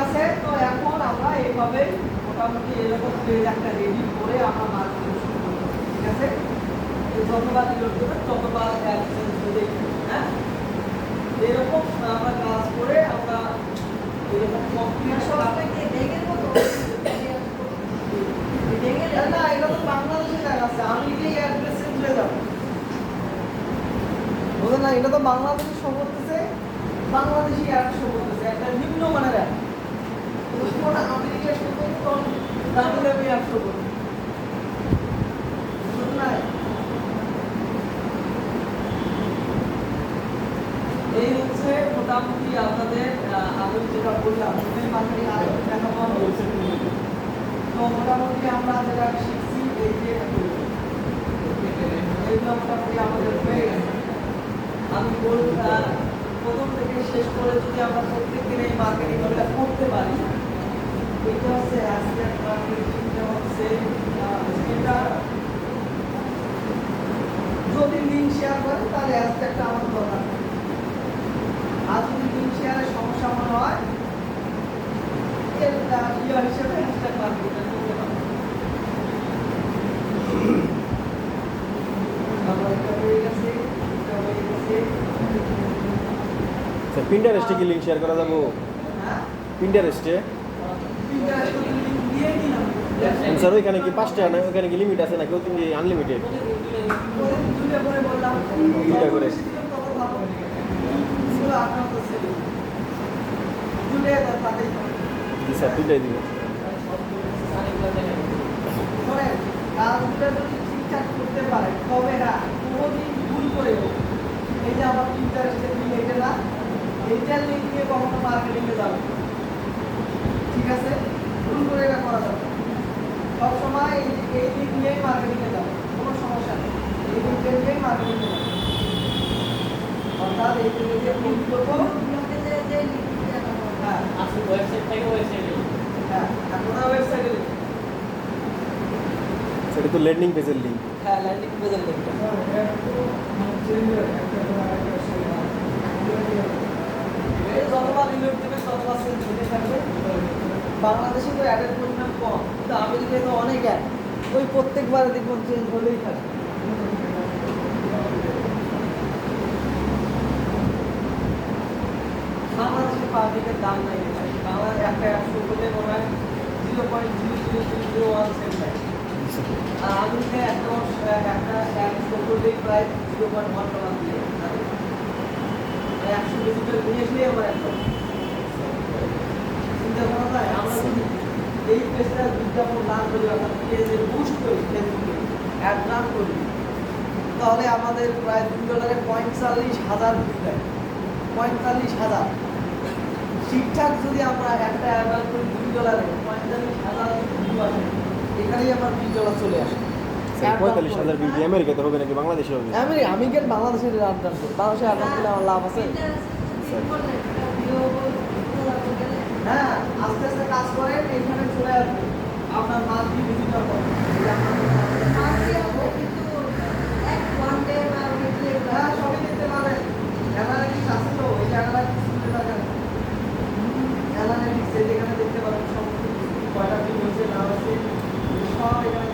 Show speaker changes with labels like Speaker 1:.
Speaker 1: আছে, তো এখন আমরা এইভাবে মোটামুটি এরকম পেজ একটা রেডি করে আমরা মার্কেটিং শুরু করব। ঠিক আছে, যতবার রিলোড দেবেন ততবার অ্যাডসেন্স হলেই, হ্যাঁ, এরকম আমরা কাজ করে আমরা এরকম কমপ্লিট না, এটা তো বাংলাদেশে দেখা আছে, আমি কি অ্যাড্রেস চেঞ্জ হয়ে যাবো, বুঝলেন না? এটা তো বাংলাদেশে শো করতেছে, বাংলাদেশি অ্যাড শো করতেছে, একটা নিম্ন মানের অ্যাড। কোনটা আমেরিকা শো করতে কোন দামি দামি অ্যাড শো করতে, বুঝলেন না? এই হচ্ছে মোটামুটি আপনাদের আমি যেটা বললাম ইমেল মার্কেটিং আরেকটু দেখাবো আমি ওয়েবসাইট নিয়ে। তো মোটামুটি আমরা যেটা শিখছি এই যে এইগুলো মোটামুটি আমাদের হয়ে গেছে। আমি প্রথম থেকে শেষ করে যদি আমরা প্রত্যেকদিন এই মার্কেটিং করতে পারি, এটা হচ্ছে অ্যাসেট মার্কেটিংটা হচ্ছে এটা যদি লিঙ্ক শেয়ার করে তাহলে অ্যাসেটটা আমাদের দরকার নেই। আর যদি লিঙ্ক শেয়ারের সমস্যা মনে হয় এর হিসেবে হ্যাশট্যাগ মার্কেটিং করতে পারি।
Speaker 2: পিন্টারেস্টে কি লিঙ্ক শেয়ার করা যাবো? পিন্টারেস্টে স্যার ওইখানে কি 5টা না ওইখানে কি লিমিট আছে নাকি আনলিমিটেড? দুইটা করে জি স্যার, দুইটাই দিবেন।
Speaker 1: কাজটা যদি ঠিকঠাক করতে পারে তবে না কোনোদিন ভুল করে এই যে আমার ইন্টারেস্টের লিঙ্ক এটা না, এইটার লিঙ্ক দিয়ে কখনো মার্কেটিংয়ে যাবে, ঠিক আছে? ভুল করে এটা করা যাবে না। সবসময় এই লিঙ্ক নিয়েই মার্কেটিংয়ে যাবে, কোনো সমস্যা নেই, এই লিঙ্কটা নিয়েই মার্কেটিংয়ে যাবে। অর্থাৎ এই যে লিঙ্ক করবো হ্যাঁ আসলে ওয়েবসাইট থেকে ওয়েবসাইটে হ্যাঁ এখন ওয়েবসাইটে
Speaker 2: সেটা তো ল্যান্ডিং পেজের লিঙ্ক।
Speaker 1: হ্যাঁ ল্যান্ডিং পেজের লিঙ্কটা এই যতবার রিলোড দেবে ততবার সেল হতে থাকবে। বাংলাদেশে তো অ্যাডের পরিমাণ কম, কিন্তু আমেরিকায় তো অনেক অ্যাড, ওই প্রত্যেকবারে দেখুন চেঞ্জ হলেই থাকে। বাংলাদেশের পাবলিকের দাম নাই, বাংলাদেশ একটা অ্যাড করলে মনে হয় 0.00001 সেন্ট হয়, আর আমেরিকায় একটা অ্যাড করলেই প্রায় 0.1 ডলার দিয়ে 100 ডিজিটাল নিয়ে এসলেই আমার একটা চিন্তা করা যায়। আমরা যদি এই পেজটা বিজ্ঞাপন না করি, অর্থাৎ পেজে বুস্ট করি, ফেসবুকে অ্যাড না করি, তাহলে আমাদের প্রায় $2 45,000 ভিউ দেয়, 45,000। ঠিকঠাক যদি আমরা একটা অ্যাড করি $2 45,000 ভিউ আসে, এখানেই আমার $20 চলে আসে।
Speaker 2: 45,000 ভিউ আমেরিকাতে হবে নাকি বাংলাদেশে হবে?
Speaker 1: আমি কেন বাংলাদেশের অ্যাড ডান করি, বাংলাদেশে অ্যাড ডান করলে আমার লাভ আছে। হ্যাঁ আস্তে আস্তে কাজ করেন, এখানে চলে আসবে আপনার মান্থলি ভিজিটর কত। হ্যাঁ সবই দেখতে পাবেন, অ্যানালিটিক্স আছে তো, এই অ্যানালিটিক্স খুলতে পারেন, অ্যানালিটিক্স এখানে দেখতে পাবেন সমস্ত কয়টা ভিউ হয়েছে না হয়েছে সব এখানে